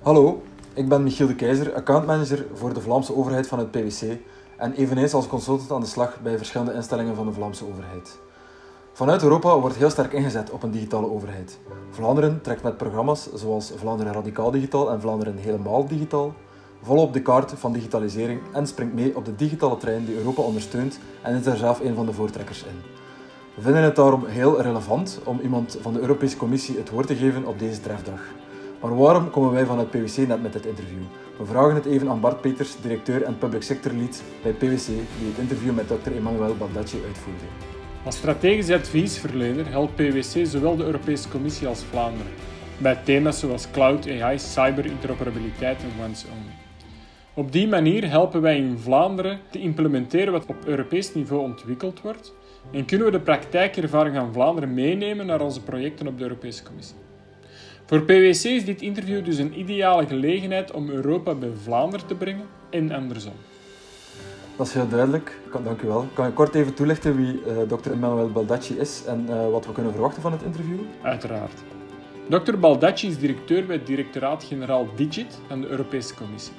Hallo, ik ben Michiel de Keizer, accountmanager voor de Vlaamse overheid van het PwC en eveneens als consultant aan de slag bij verschillende instellingen van de Vlaamse overheid. Vanuit Europa wordt heel sterk ingezet op een digitale overheid. Vlaanderen trekt met programma's zoals Vlaanderen radicaal digitaal en Vlaanderen helemaal digitaal volop de kaart van digitalisering en springt mee op de digitale trein die Europa ondersteunt en is daar zelf een van de voortrekkers in. We vinden het daarom heel relevant om iemand van de Europese Commissie het woord te geven op deze trefdag. Maar waarom komen wij van het PwC net met dit interview? We vragen het even aan Bart Peters, directeur en public sector lead bij PwC, die het interview met Dr. Emmanuel Baldacci uitvoerde. Als strategisch adviesverlener helpt PwC zowel de Europese Commissie als Vlaanderen bij thema's zoals cloud, AI, cyber, interoperabiliteit en once only. Op die manier helpen wij in Vlaanderen te implementeren wat op Europees niveau ontwikkeld wordt en kunnen we de praktijkervaring van Vlaanderen meenemen naar onze projecten op de Europese Commissie. Voor PwC is dit interview dus een ideale gelegenheid om Europa bij Vlaanderen te brengen en andersom. Dat is heel duidelijk, dank u wel. Kan je kort even toelichten wie Dr. Emmanuel Baldacci is en wat we kunnen verwachten van het interview? Uiteraard. Dr. Baldacci is directeur bij het directoraat-generaal Digit van de Europese Commissie.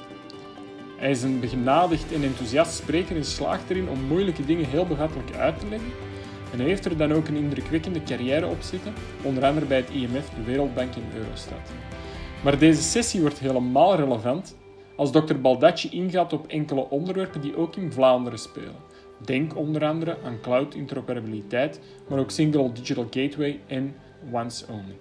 Hij is een begenadigd en enthousiast spreker en slaagt erin om moeilijke dingen heel bevattelijk uit te leggen. En hij heeft er dan ook een indrukwekkende carrière op zitten, onder andere bij het IMF, de Wereldbank en Eurostat. Maar deze sessie wordt helemaal relevant als Dr. Baldacci ingaat op enkele onderwerpen die ook in Vlaanderen spelen. Denk onder andere aan cloud interoperabiliteit, maar ook single digital gateway en once only.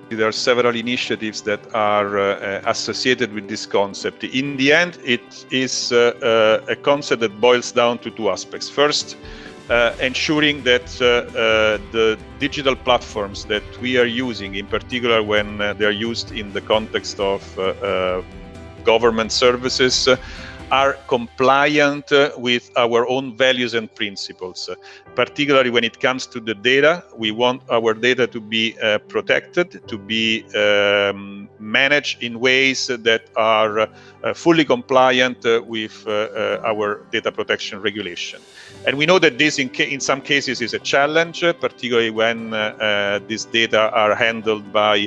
There are several initiatives that are associated with this concept. In the end, it is a concept that boils down to two aspects. First, ensuring that the digital platforms that we are using, in particular when they're used in the context of government services, are compliant with our own values and principles. Particularly when it comes to the data, we want our data to be protected, to be managed in ways that are fully compliant with our data protection regulation. And we know that this in some cases is a challenge, particularly when these data are handled by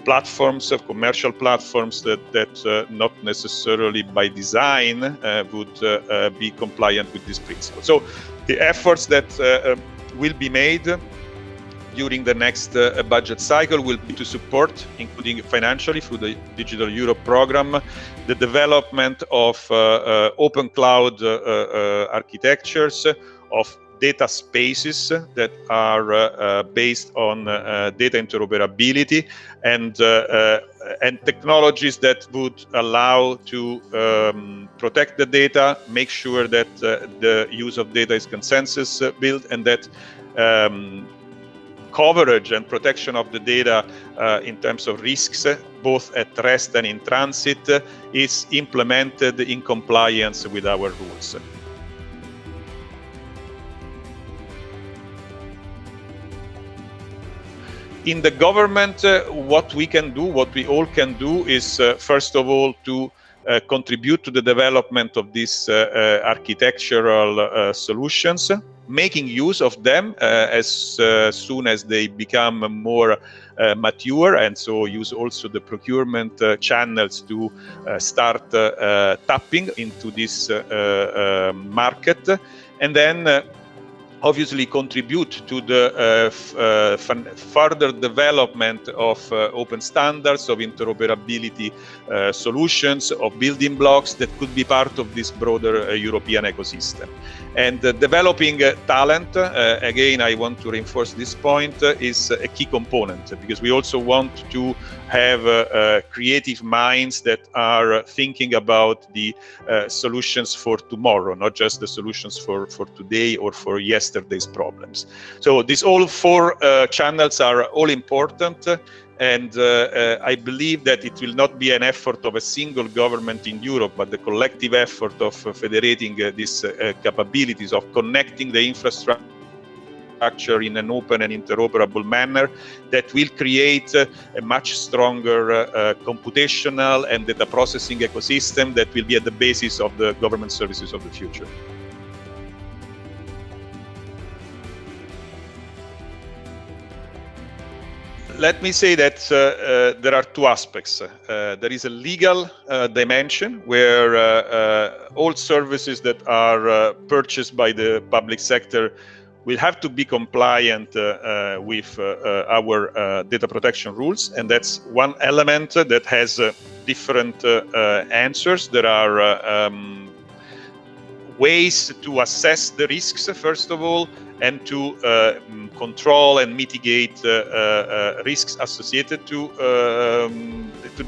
platforms, commercial platforms that not necessarily by design would be compliant with this principle. So the efforts that will be made during the next budget cycle will be to support, including financially through the Digital Europe program, the development of open cloud architectures, of data spaces that are based on data interoperability and technologies that would allow to protect the data, make sure that the use of data is consensus built, and that coverage and protection of the data in terms of risks, both at rest and in transit, is implemented in compliance with our rules. In the government, what we can do, what we all can do is, first of all, to contribute to the development of these architectural solutions, making use of them as soon as they become more mature, and so use also the procurement channels to start tapping into this market, and then obviously contribute to the further development of open standards, of interoperability solutions, of building blocks that could be part of this broader European ecosystem. And developing talent, again, I want to reinforce this point, is a key component, because we also want to have creative minds that are thinking about the solutions for tomorrow, not just the solutions for today or for yesterday's problems. So these all four channels are all important, and I believe that it will not be an effort of a single government in Europe, but the collective effort of federating these capabilities, of connecting the infrastructure in an open and interoperable manner, that will create a much stronger computational and data processing ecosystem that will be at the basis of the government services of the future. Let me say that there are two aspects. There is a legal dimension where all services that are purchased by the public sector will have to be compliant with our data protection rules, and that's one element that has different answers. There are ways to assess the risks, first of all, and to control and mitigate risks associated to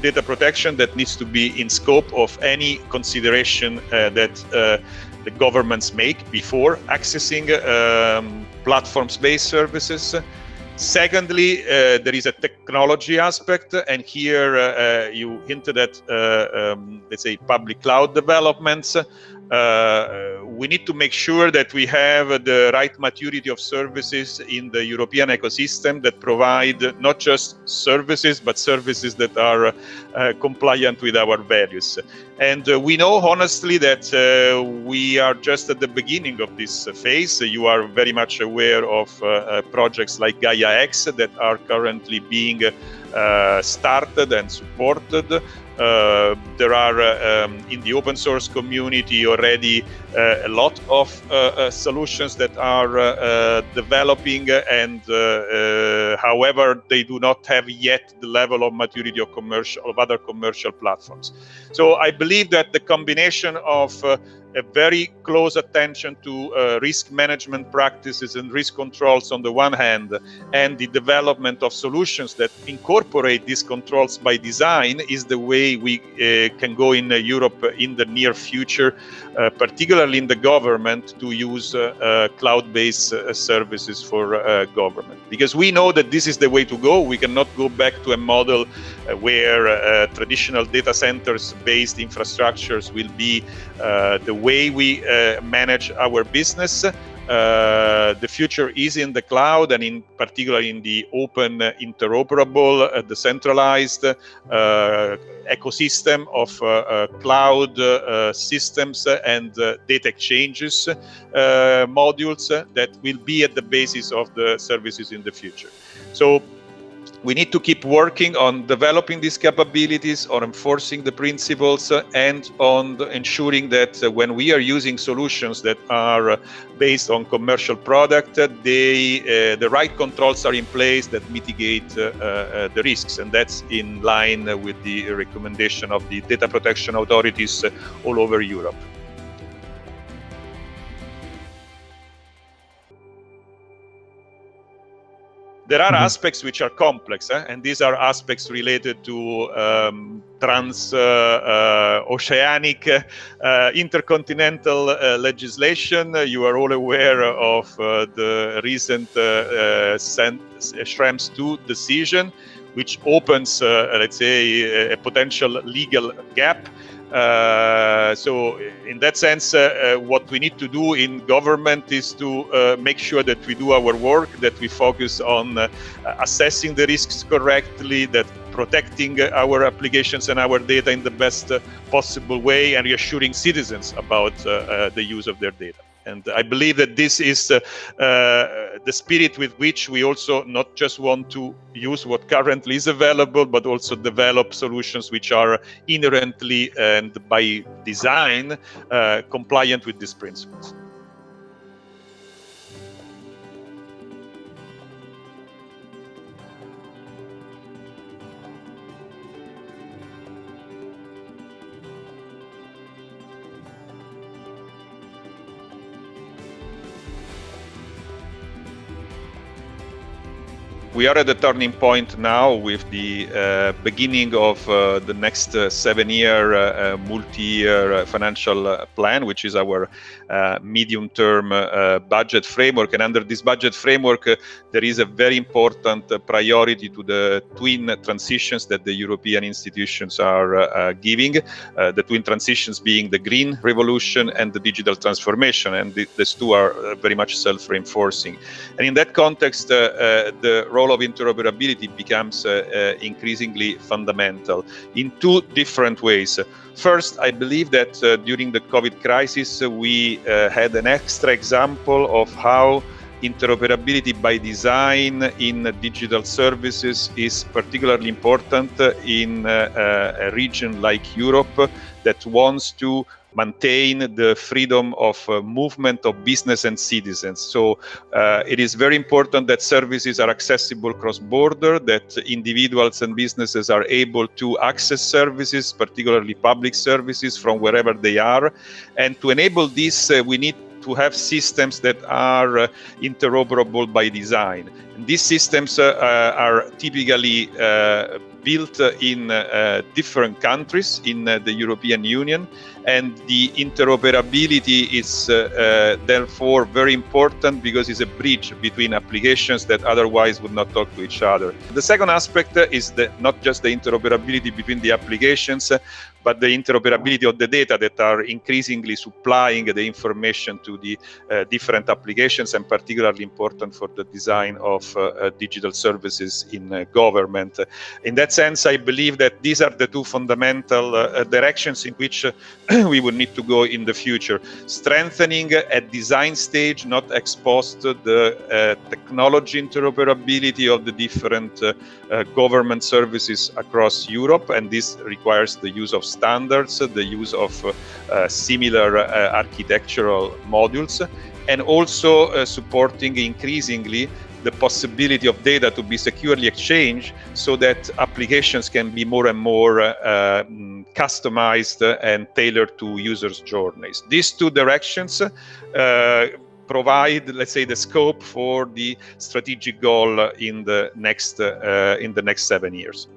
data protection that needs to be in scope of any consideration that the governments make before accessing platforms-based services. Secondly, there is a technology aspect, and here you hinted at, let's say, public cloud developments. We need to make sure that we have the right maturity of services in the European ecosystem that provide not just services, but services that are compliant with our values. And we know honestly that we are just at the beginning of this phase. You are very much aware of projects like Gaia X that are currently being started and supported. There are in the open source community already a lot of solutions that are developing, and however, they do not have yet the level of maturity of other commercial platforms. So I believe that the combination of a very close attention to risk management practices and risk controls on the one hand, and the development of solutions that incorporate these controls by design is the way we can go in Europe in the near future, particularly in the government, to use cloud-based services for government. Because we know that this is the way to go. We cannot go back to a model where traditional data centers-based infrastructures will be the way we manage our business. The future is in the cloud, and in particular in the open, interoperable, decentralized ecosystem of cloud systems and data exchanges modules that will be at the basis of the services in the future. So we need to keep working on developing these capabilities, on enforcing the principles, and on ensuring that when we are using solutions that are based on commercial product, the right controls are in place that mitigate the risks. And that's in line with the recommendation of the data protection authorities all over Europe. There are aspects which are complex, and these are aspects related to trans-oceanic intercontinental legislation. You are all aware of the recent Schrems II decision, which opens, let's say, a potential legal gap. So in that sense, what we need to do in government is to make sure that we do our work, that we focus on assessing the risks correctly, that protecting our applications and our data in the best possible way, and reassuring citizens about the use of their data. And I believe that this is the spirit with which we also not just want to use what currently is available, but also develop solutions which are inherently and by design compliant with these principles. We are at a turning point now with the beginning of the next 7-year multi-year financial plan, which is our medium-term budget framework. And under this budget framework, there is a very important priority to the twin transitions that the European institutions are giving. The twin transitions being the green revolution and the digital transformation, and these two are very much self-reinforcing. And in that context, the role of interoperability becomes increasingly fundamental in two different ways. First, I believe that during the COVID crisis, we had an extra example of how interoperability by design in digital services is particularly important in a region like Europe that wants to maintain the freedom of movement of business and citizens. So it is very important that services are accessible cross-border, that individuals and businesses are able to access services, particularly public services, from wherever they are. And to enable this, we need to have systems that are interoperable by design. And these systems are typically built in different countries in the European Union, and the interoperability is therefore very important because it's a bridge between applications that otherwise would not talk to each other. The second aspect is not just the interoperability between the applications, but the interoperability of the data that are increasingly supplying the information to the different applications, and particularly important for the design of digital services in government. In that sense, I believe that these are the two fundamental directions in which we will need to go in the future. Strengthening at design stage, not exposed to the technology interoperability of the different government services across Europe, and this requires the use of standards, the use of similar architectural modules, and also supporting increasingly the possibility of data to be securely exchanged so that applications can be more and more customized and tailored to users' journeys. These two directions provide, let's say, the scope for the strategic goal in the next 7 years.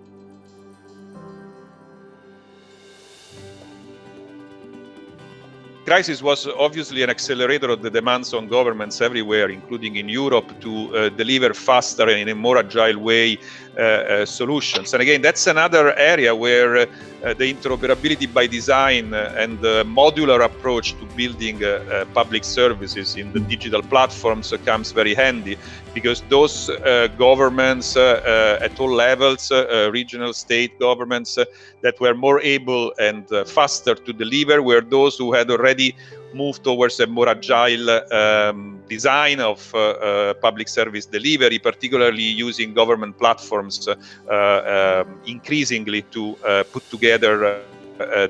Crisis was obviously an accelerator of the demands on governments everywhere, including in Europe, to deliver faster and in a more agile way solutions. And again, that's another area where the interoperability by design and the modular approach to building public services in the digital platforms comes very handy, because those governments at all levels, regional, state governments, that were more able and faster to deliver were those who had already moved towards a more agile design of public service delivery, particularly using government platforms increasingly to put together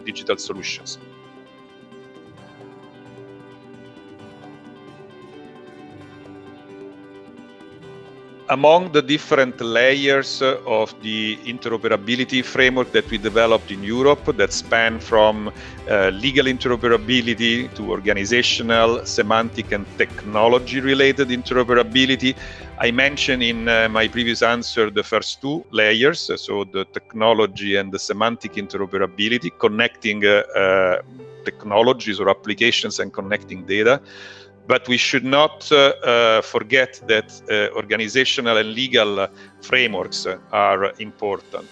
digital solutions. Among the different layers of the interoperability framework that we developed in Europe, that span from legal interoperability to organizational, semantic, and technology-related interoperability, I mentioned in my previous answer the first two layers, so the technology and the semantic interoperability, connecting technologies or applications and connecting data. But we should not forget that organizational and legal frameworks are important.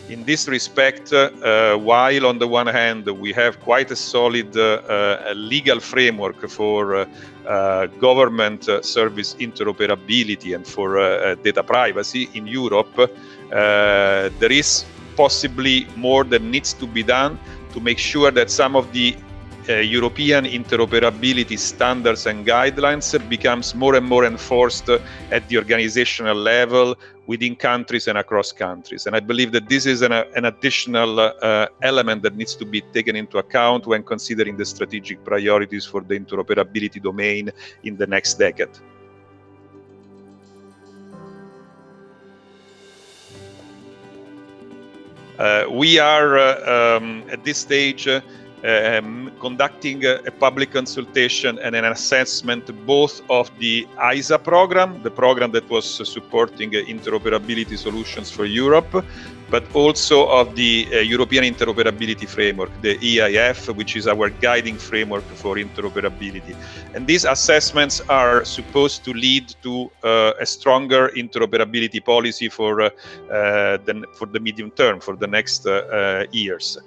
In this respect, while on the one hand we have quite a solid legal framework for government service interoperability and for data privacy in Europe, there is possibly more that needs to be done to make sure that some of the European interoperability standards and guidelines becomes more and more enforced at the organizational level within countries and across countries. And I believe that this is an additional element that needs to be taken into account when considering the strategic priorities for the interoperability domain in the next decade. We are at this stage conducting a public consultation and an assessment both of the ISA program, the program that was supporting interoperability solutions for Europe, but also of the European Interoperability Framework, the EIF, which is our guiding framework for interoperability. And these assessments are supposed to lead to a stronger interoperability policy for the medium term, for the next years.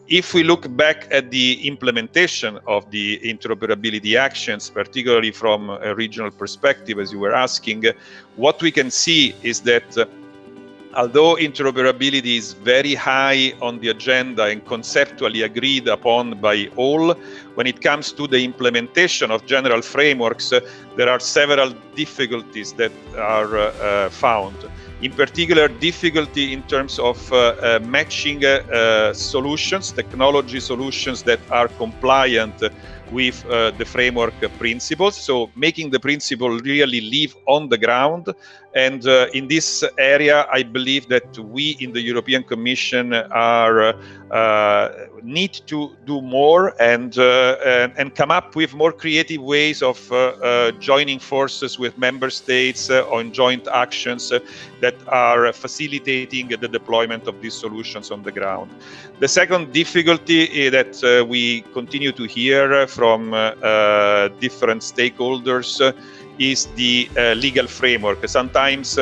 If we look back at the implementation of the interoperability actions, particularly from a regional perspective, as you were asking, what we can see is that although interoperability is very high on the agenda and conceptually agreed upon by all, when it comes to the implementation of general frameworks, there are several difficulties that are found. In particular, difficulty in terms of matching solutions, technology solutions that are compliant with the framework principles, so making the principle really live on the ground. And in this area, I believe that we in the European Commission are need to do more and come up with more creative ways of joining forces with member states on joint actions that are facilitating the deployment of these solutions on the ground. The second difficulty that we continue to hear from different stakeholders is the legal framework. Sometimes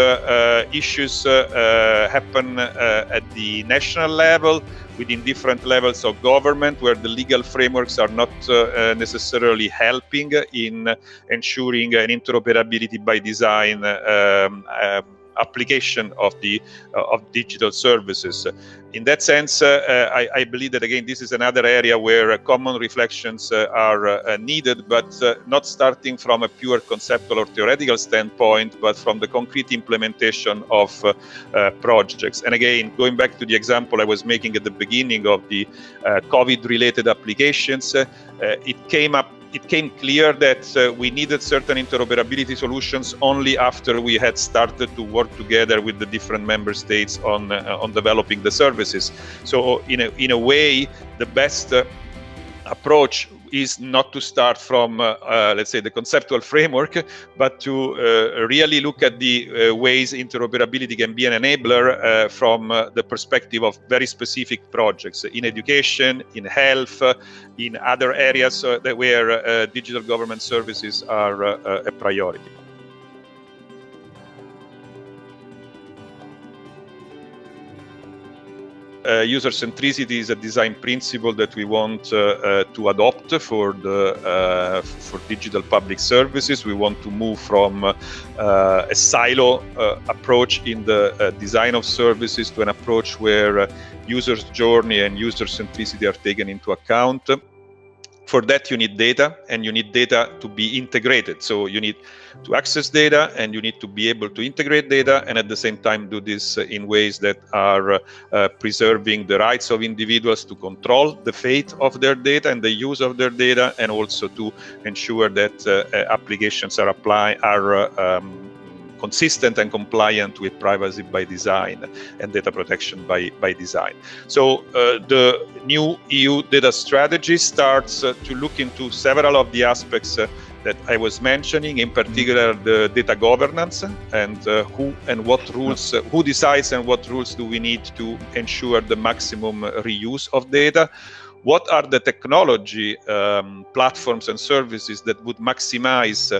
issues happen at the national level, within different levels of government, where the legal frameworks are not necessarily helping in ensuring an interoperability by design application of digital services. In that sense, I believe that, again, this is another area where common reflections are needed, but not starting from a pure conceptual or theoretical standpoint, but from the concrete implementation of projects. And again, going back to the example I was making at the beginning of the COVID-related applications, it came clear that we needed certain interoperability solutions only after we had started to work together with the different member states on developing the services. So in a way, the best approach is not to start from, let's say, the conceptual framework, but to really look at the ways interoperability can be an enabler from the perspective of very specific projects in education, in health, in other areas where digital government services are a priority. User centricity is a design principle that we want to adopt for digital public services. We want to move from a silo approach in the design of services to an approach where user's journey and user centricity are taken into account. For that, you need data, and you need data to be integrated. So you need to access data, and you need to be able to integrate data, and at the same time do this in ways that are preserving the rights of individuals to control the fate of their data and the use of their data, and also to ensure that applications are consistent and compliant with privacy by design and data protection by design. So the new EU data strategy starts to look into several of the aspects that I was mentioning, in particular the data governance and who and what rules, who decides and what rules do we need to ensure the maximum reuse of data. What are the technology platforms and services that would maximize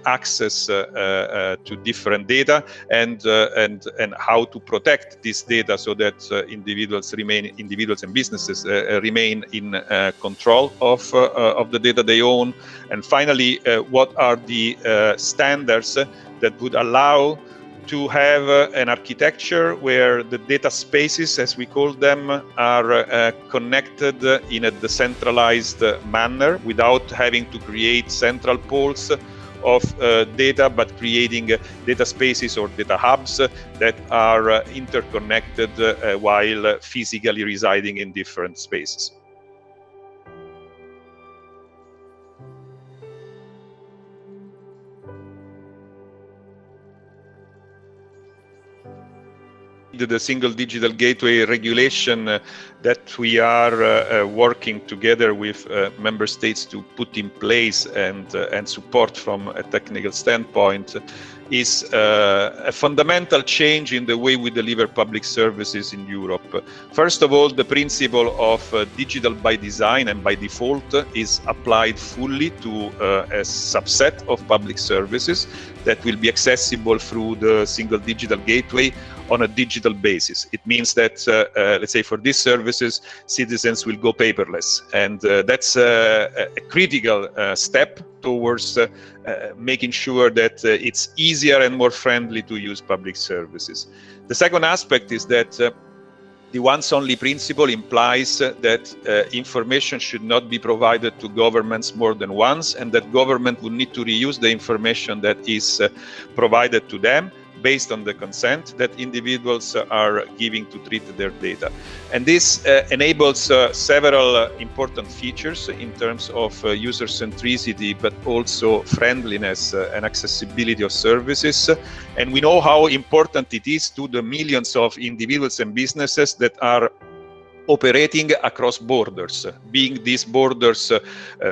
access to different data, and how to protect this data so that individuals and businesses remain in control of the data they own, and finally, what are the standards that would allow to have an architecture where the data spaces, as we call them, are connected in a decentralized manner without having to create central pools of data, but creating data spaces or data hubs that are interconnected while physically residing in different spaces. The single digital gateway regulation that we are working together with member states to put in place and support from a technical standpoint is a fundamental change in the way we deliver public services in Europe. First of all, the principle of digital by design and by default is applied fully to a subset of public services that will be accessible through the single digital gateway on a digital basis. It means that, let's say, for these services, citizens will go paperless, and that's a critical step towards making sure that it's easier and more friendly to use public services. The second aspect is that the once-only principle implies that information should not be provided to governments more than once, and that government would need to reuse the information that is provided to them based on the consent that individuals are giving to treat their data. And this enables several important features in terms of user centricity, but also friendliness and accessibility of services. And we know how important it is to the millions of individuals and businesses that are operating across borders, being these borders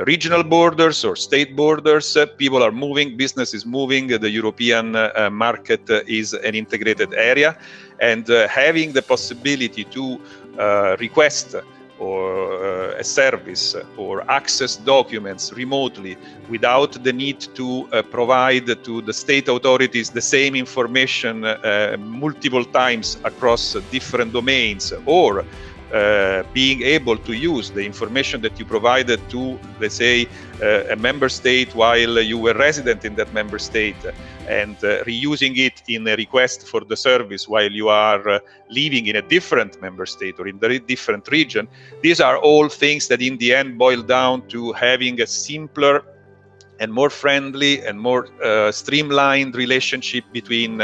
regional borders or state borders. People are moving, business is moving, the European market is an integrated area, and having the possibility to request or a service or access documents remotely without the need to provide to the state authorities the same information multiple times across different domains, or being able to use the information that you provided to, let's say, a member state while you were resident in that member state, and reusing it in a request for the service while you are living in a different member state or in a different region. These are all things that in the end boil down to having a simpler and more friendly and more streamlined relationship between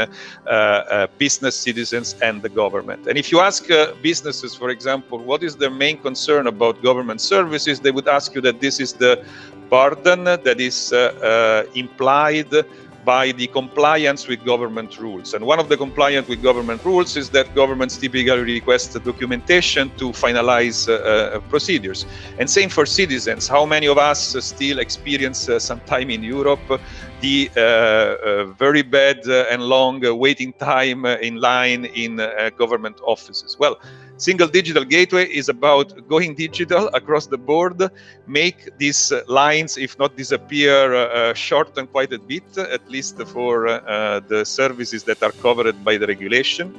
business citizens and the government. And if you ask businesses, for example, what is their main concern about government services, they would ask you that this is the burden that is implied by the compliance with government rules. And one of the compliance with government rules is that governments typically request documentation to finalize procedures. And same for citizens. How many of us still experience sometime in Europe the very bad and long waiting time in line in government offices? Well, Single Digital Gateway is about going digital across the board, make these lines, if not disappear, shorten quite a bit, at least for the services that are covered by the regulation.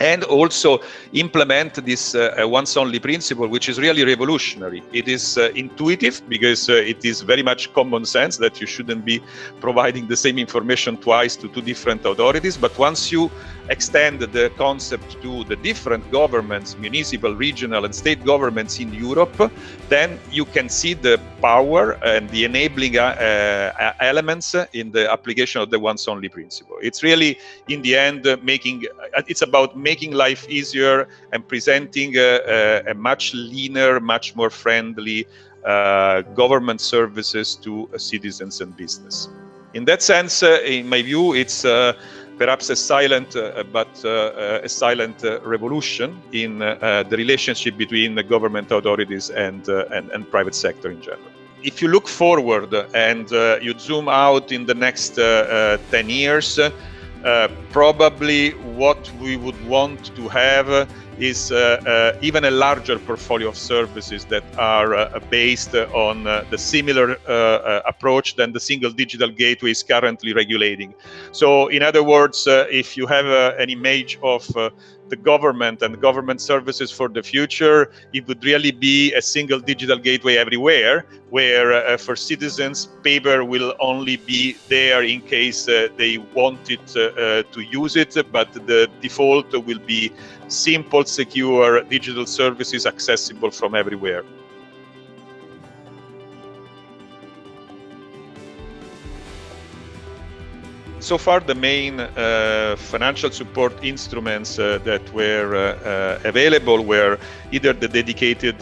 And also implement this once-only principle, which is really revolutionary. It is intuitive because it is very much common sense that you shouldn't be providing the same information twice to two different authorities. But once you extend the concept to the different governments, municipal, regional, and state governments in Europe, then you can see the power and the enabling elements in the application of the once-only principle. It's really, in the end, it's about making life easier and presenting a much leaner, much more friendly government services to citizens and business. In that sense, in my view, it's perhaps a silent revolution in the relationship between the government authorities and private sector in general. If you look forward and you zoom out in the next 10 years, probably what we would want to have is even a larger portfolio of services that are based on the similar approach than the Single Digital Gateway is currently regulating. So in other words, if you have an image of the government and government services for the future, it would really be a single digital gateway everywhere, where for citizens, paper will only be there in case they wanted to use it, but the default will be simple, secure digital services accessible from everywhere. So far, the main financial support instruments that were available were either the dedicated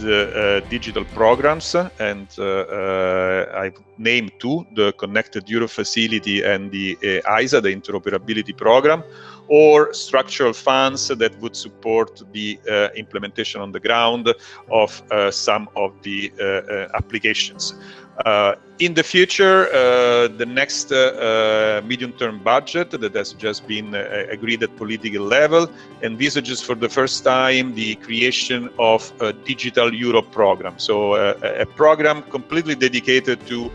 digital programs, and I've named two, the Connected Europe Facility and the ISA, the Interoperability Program, or structural funds that would support the implementation on the ground of some of the applications. In the future, the next medium-term budget that has just been agreed at political level envisages for the first time the creation of a Digital Europe program. So a program completely dedicated to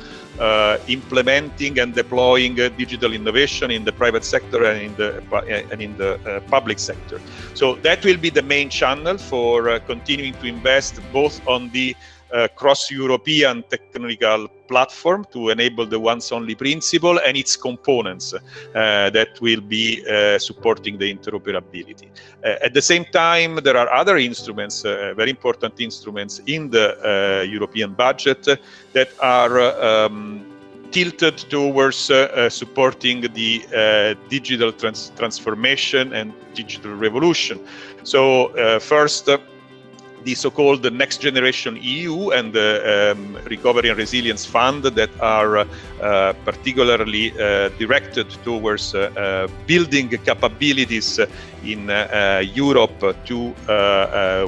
implementing and deploying digital innovation in the private sector and in the public sector. So that will be the main channel for continuing to invest both on the cross-European technical platform to enable the once-only principle and its components that will be supporting the interoperability. At the same time, there are other instruments, very important instruments in the European budget that are tilted towards supporting the digital transformation and digital revolution. So first, the so-called Next Generation EU and the Recovery and Resilience Fund that are particularly directed towards building capabilities in Europe to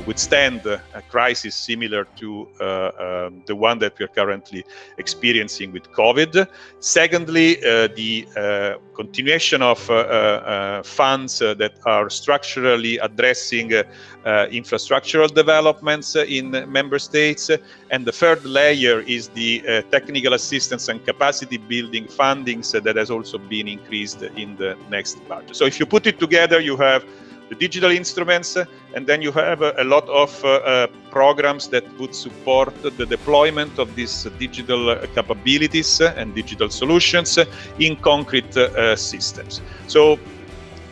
withstand a crisis similar to the one that we are currently experiencing with COVID. Secondly, the continuation of funds that are structurally addressing infrastructural developments in member states. And the third layer is the technical assistance and capacity building fundings that has also been increased in the next budget. So if you put it together, you have the digital instruments, and then you have a lot of programs that would support the deployment of these digital capabilities and digital solutions in concrete systems. So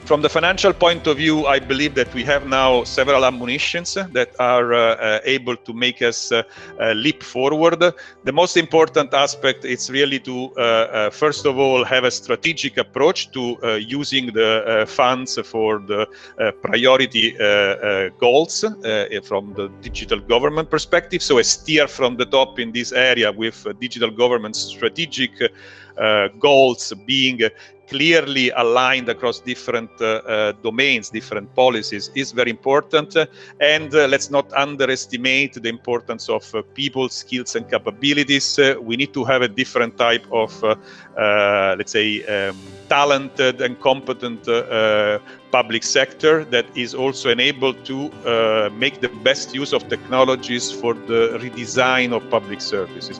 from the financial point of view, I believe that we have now several ammunitions that are able to make us leap forward. The most important aspect is really to, first of all, have a strategic approach to using the funds for the priority goals from the digital government perspective. So a steer from the top in this area with digital government strategic goals being clearly aligned across different domains, different policies is very important. And let's not underestimate the importance of people, skills and capabilities. We need to have a different type of, let's say, talented and competent public sector that is also enabled to make the best use of technologies for the redesign of public services.